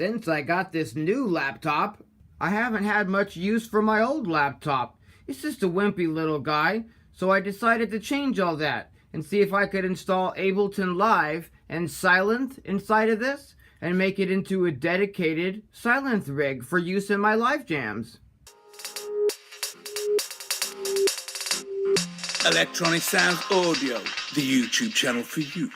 Since I got this new laptop, I haven't had much use for my old laptop. It's just a wimpy little guy, so I decided to change all that and see if I could install Ableton Live and Sylenth inside of this and make it into a dedicated Sylenth rig for use in my live jams. Electronisounds Audio, the YouTube channel for you.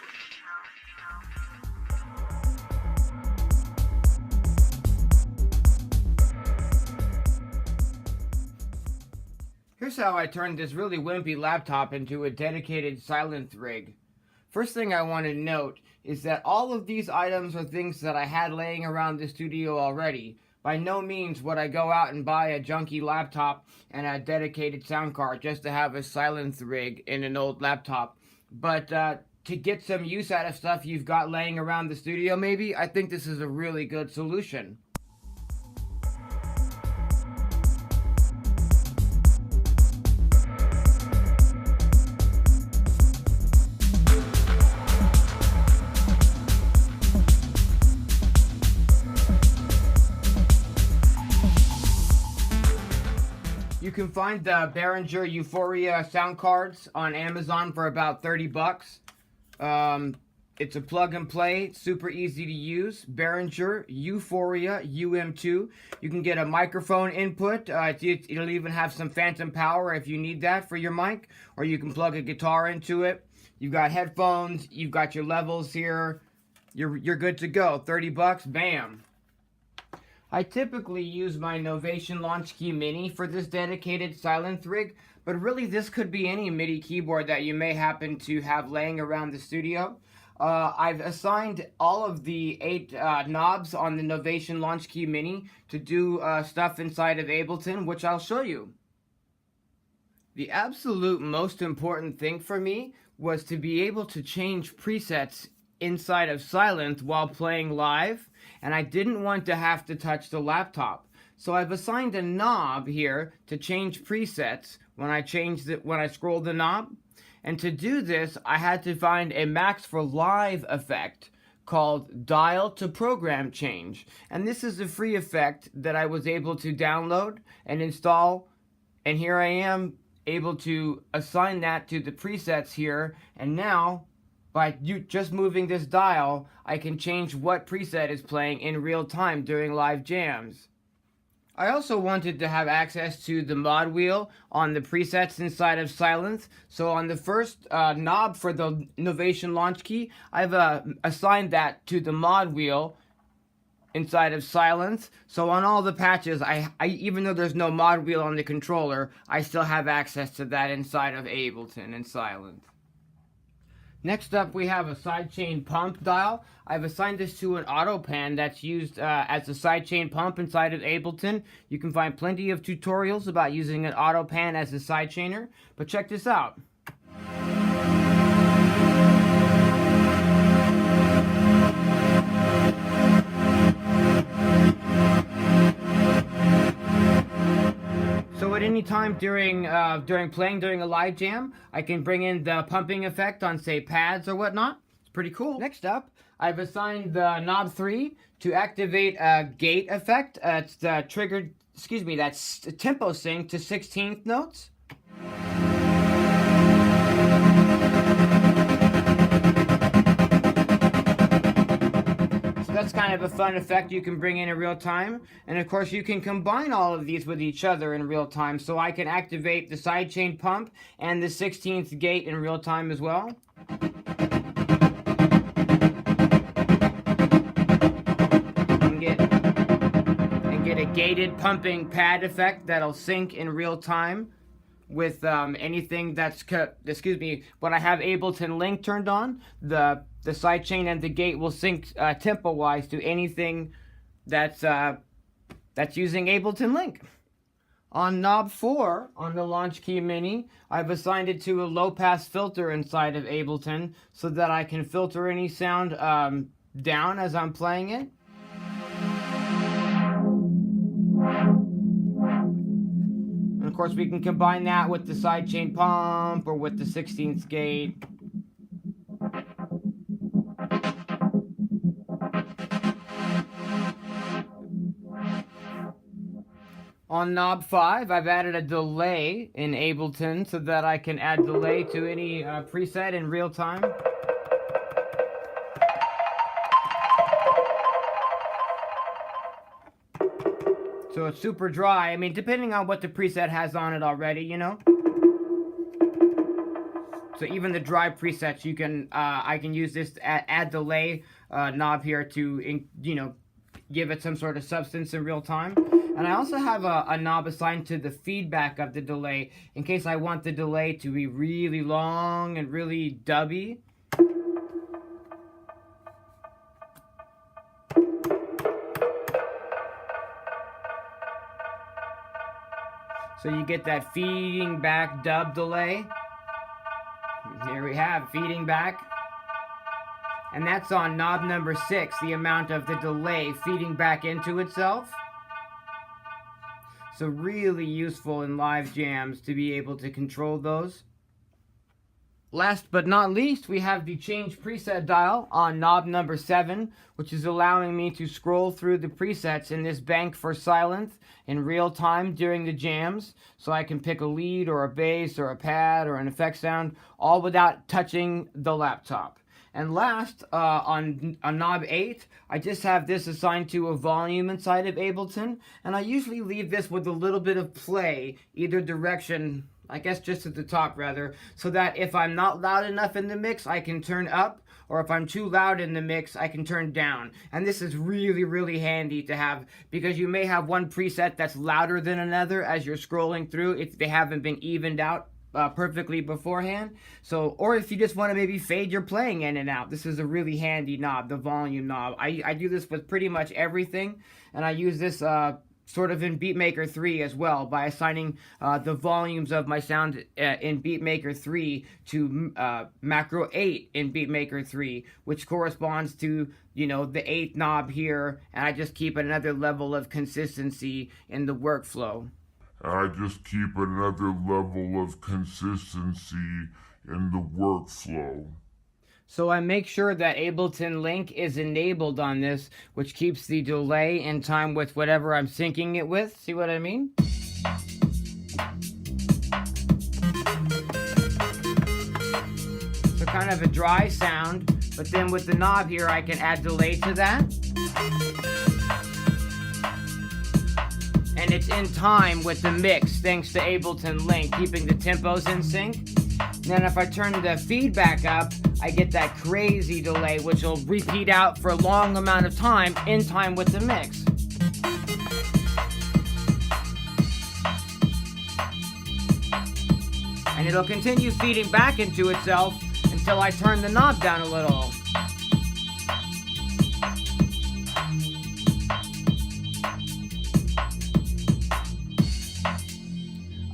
Here's how I turned this really wimpy laptop into a dedicated Sylenth rig. First thing I want to note is that all of these items are things that I had laying around the studio already. By no means would I go out and buy a junky laptop and a dedicated sound card just to have a Sylenth rig in an old laptop. But to get some use out of stuff you've got laying around the studio maybe, I think this is a really good solution. You can find the Behringer Euphoria sound cards on Amazon for about 30 bucks. It's a plug and play, super easy to use. Behringer Euphoria UM2. You can get a microphone input. It'll even have some phantom power if you need that for your mic, or you can plug a guitar into it. You've got headphones, you've got your levels here. You're good to go. 30 bucks, bam. I typically use my Novation Launch Key Mini for this dedicated Sylenth rig, but really this could be any MIDI keyboard that you may happen to have laying around the studio. I've assigned all of the 8 knobs on the Novation Launch Key Mini to do stuff inside of Ableton, which I'll show you. The absolute most important thing for me was to be able to change presets inside of Sylenth while playing live, and I didn't want to have to touch the laptop. So I've assigned a knob here to change presets when I scroll the knob. And to do this, I had to find a Max for Live effect called Dial to Program Change. And this is a free effect that I was able to download and install. And here I am able to assign that to the presets here. And now, by just moving this dial, I can change what preset is playing in real time during live jams. I also wanted to have access to the mod wheel on the presets inside of Sylenth. So on the first knob for the Novation Launch Key, I've assigned that to the mod wheel inside of Sylenth. So on all the patches, I even though there's no mod wheel on the controller, I still have access to that inside of Ableton and Sylenth. Next up, we have a sidechain pump dial. I've assigned this to an auto pan that's used as a sidechain pump inside of Ableton. You can find plenty of tutorials about using an auto pan as a sidechainer, but check this out. So at any time during a live jam, I can bring in the pumping effect on, say, pads or whatnot. It's pretty cool. Next up, I've assigned the knob 3 to activate a gate effect. It's that's tempo sync to 16th notes. That's kind of a fun effect you can bring in real time. And of course you can combine all of these with each other in real time. So I can activate the sidechain pump and the 16th gate in real time as well. And get a gated pumping pad effect that'll sync in real time with anything that's, when I have Ableton Link turned on, the sidechain and the gate will sync tempo-wise to anything that's using Ableton Link. On knob 4 on the Launch Key Mini, I've assigned it to a low-pass filter inside of Ableton so that I can filter any sound down as I'm playing it. And of course we can combine that with the sidechain pump or with the 16th gate. On knob 5, I've added a delay in Ableton so that I can add delay to any preset in real time. So it's super dry. I mean, depending on what the preset has on it already, you know. So even the dry presets, you can I can use this to add delay knob here to, you know, give it some sort of substance in real time. And I also have a knob assigned to the feedback of the delay in case I want the delay to be really long and really dubby. So you get that feeding back dub delay. Here we have feeding back. And that's on knob number 6, the amount of the delay feeding back into itself. So really useful in live jams to be able to control those. Last but not least, we have the change preset dial on knob number 7, which is allowing me to scroll through the presets in this bank for Sylenth in real time during the jams. So I can pick a lead or a bass or a pad or an effect sound, all without touching the laptop. And last, on knob 8, I just have this assigned to a volume inside of Ableton. And I usually leave this with a little bit of play, either direction, I guess just at the top rather, so that if I'm not loud enough in the mix, I can turn up, or if I'm too loud in the mix, I can turn down. And this is really, really handy to have, because you may have one preset that's louder than another as you're scrolling through if they haven't been evened out perfectly beforehand. So, or if you just want to maybe fade your playing in and out, this is a really handy knob, the volume knob. I do this with pretty much everything, and I use this sort of in Beatmaker 3 as well, by assigning the volumes of my sound in Beatmaker 3 to macro 8 in Beatmaker 3, which corresponds to, you know, the 8th knob here, and I just keep another level of consistency in the workflow. I just keep another level of consistency in the workflow. So I make sure that Ableton Link is enabled on this, which keeps the delay in time with whatever I'm syncing it with. See what I mean? So kind of a dry sound, but then with the knob here I can add delay to that. And it's in time with the mix thanks to Ableton Link, keeping the tempos in sync. And then if I turn the feedback up, I get that crazy delay, which will repeat out for a long amount of time in time with the mix. And it'll continue feeding back into itself until I turn the knob down a little.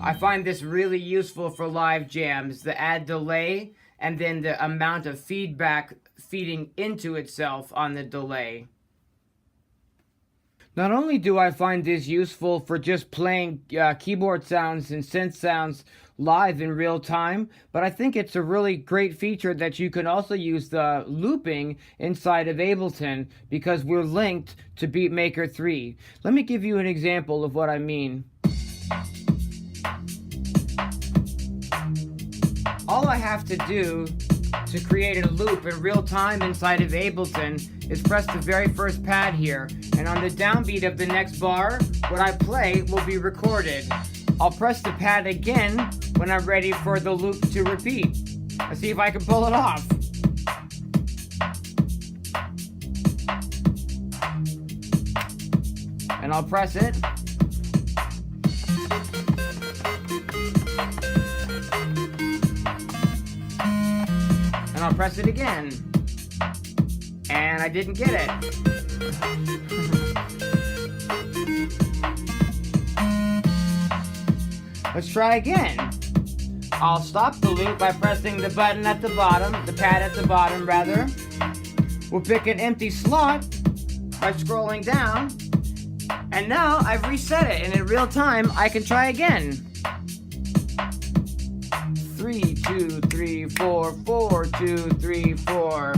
I find this really useful for live jams, the add delay and then the amount of feedback feeding into itself on the delay. Not only do I find this useful for just playing keyboard sounds and synth sounds live in real time, but I think it's a really great feature that you can also use the looping inside of Ableton, because we're linked to Beatmaker 3. Let me give you an example of what I mean. All I have to do to create a loop in real time inside of Ableton is press the very first pad here, and on the downbeat of the next bar, what I play will be recorded. I'll press the pad again when I'm ready for the loop to repeat. Let's see if I can pull it off. And I'll press it. And I'll press it again. And I didn't get it. Let's try again. I'll stop the loop by pressing the button at the bottom, the pad at the bottom rather. We'll pick an empty slot by scrolling down. And now I've reset it, and in real time I can try again. 3, 2, 3, 4, 4, 2, 3, 4.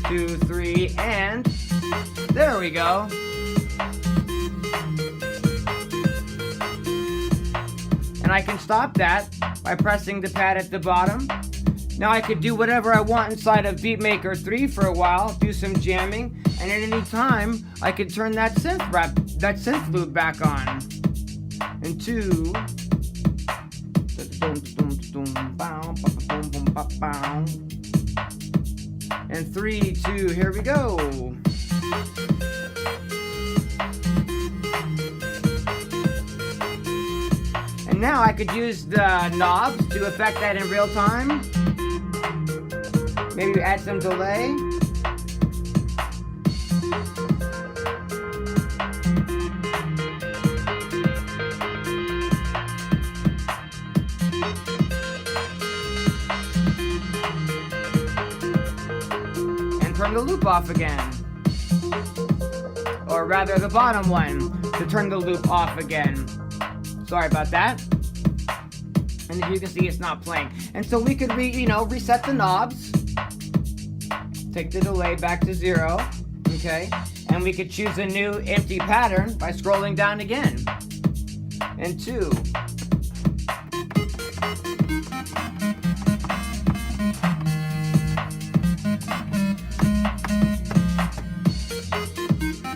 Two, three, and we go. And I can stop that by pressing the pad at the bottom. Now I could do whatever I want inside of Beatmaker 3 for a while, do some jamming, and at any time I could turn that synth loop back on. And 2. And 3, 2, here we go. And now I could use the knobs to affect that in real time. Maybe add some delay. And turn the loop off again. Or rather the bottom one to turn the loop off again. Sorry about that. And as you can see, it's not playing. And so we could reset the knobs. Take the delay back to 0. Okay. And we could choose a new empty pattern by scrolling down again. And 2.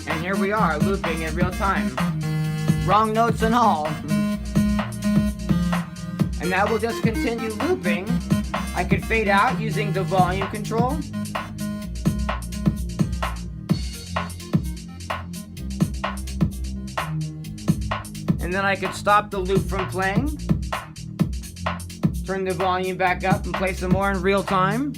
And here we are, looping in real time. Wrong notes and all. And that will just continue looping. I could fade out using the volume control. And then I could stop the loop from playing. Turn the volume back up and play some more in real time.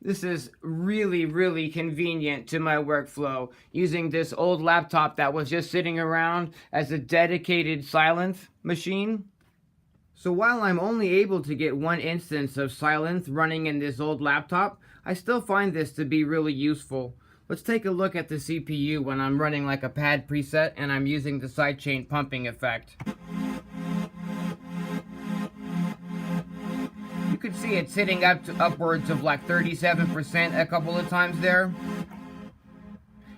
This is really, really convenient to my workflow, using this old laptop that was just sitting around as a dedicated Sylenth machine. So while I'm only able to get one instance of Sylenth running in this old laptop, I still find this to be really useful. Let's take a look at the CPU when I'm running like a pad preset and I'm using the sidechain pumping effect. You could see it's hitting up to upwards of like 37% a couple of times there.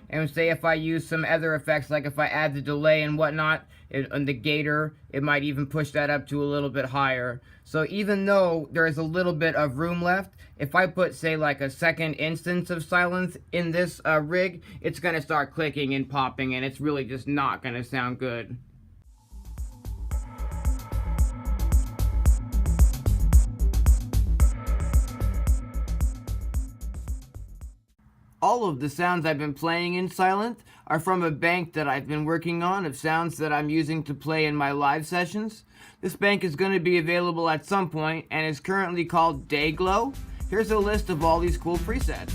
And say if I use some other effects, like if I add the delay and whatnot, and the gator, it might even push that up to a little bit higher. So even though there is a little bit of room left, if I put, say, like a second instance of Sylenth in this rig, it's going to start clicking and popping, and it's really just not going to sound good. All of the sounds I've been playing in Sylenth are from a bank that I've been working on of sounds that I'm using to play in my live sessions. This bank is going to be available at some point and is currently called Dayglow. Here's a list of all these cool presets.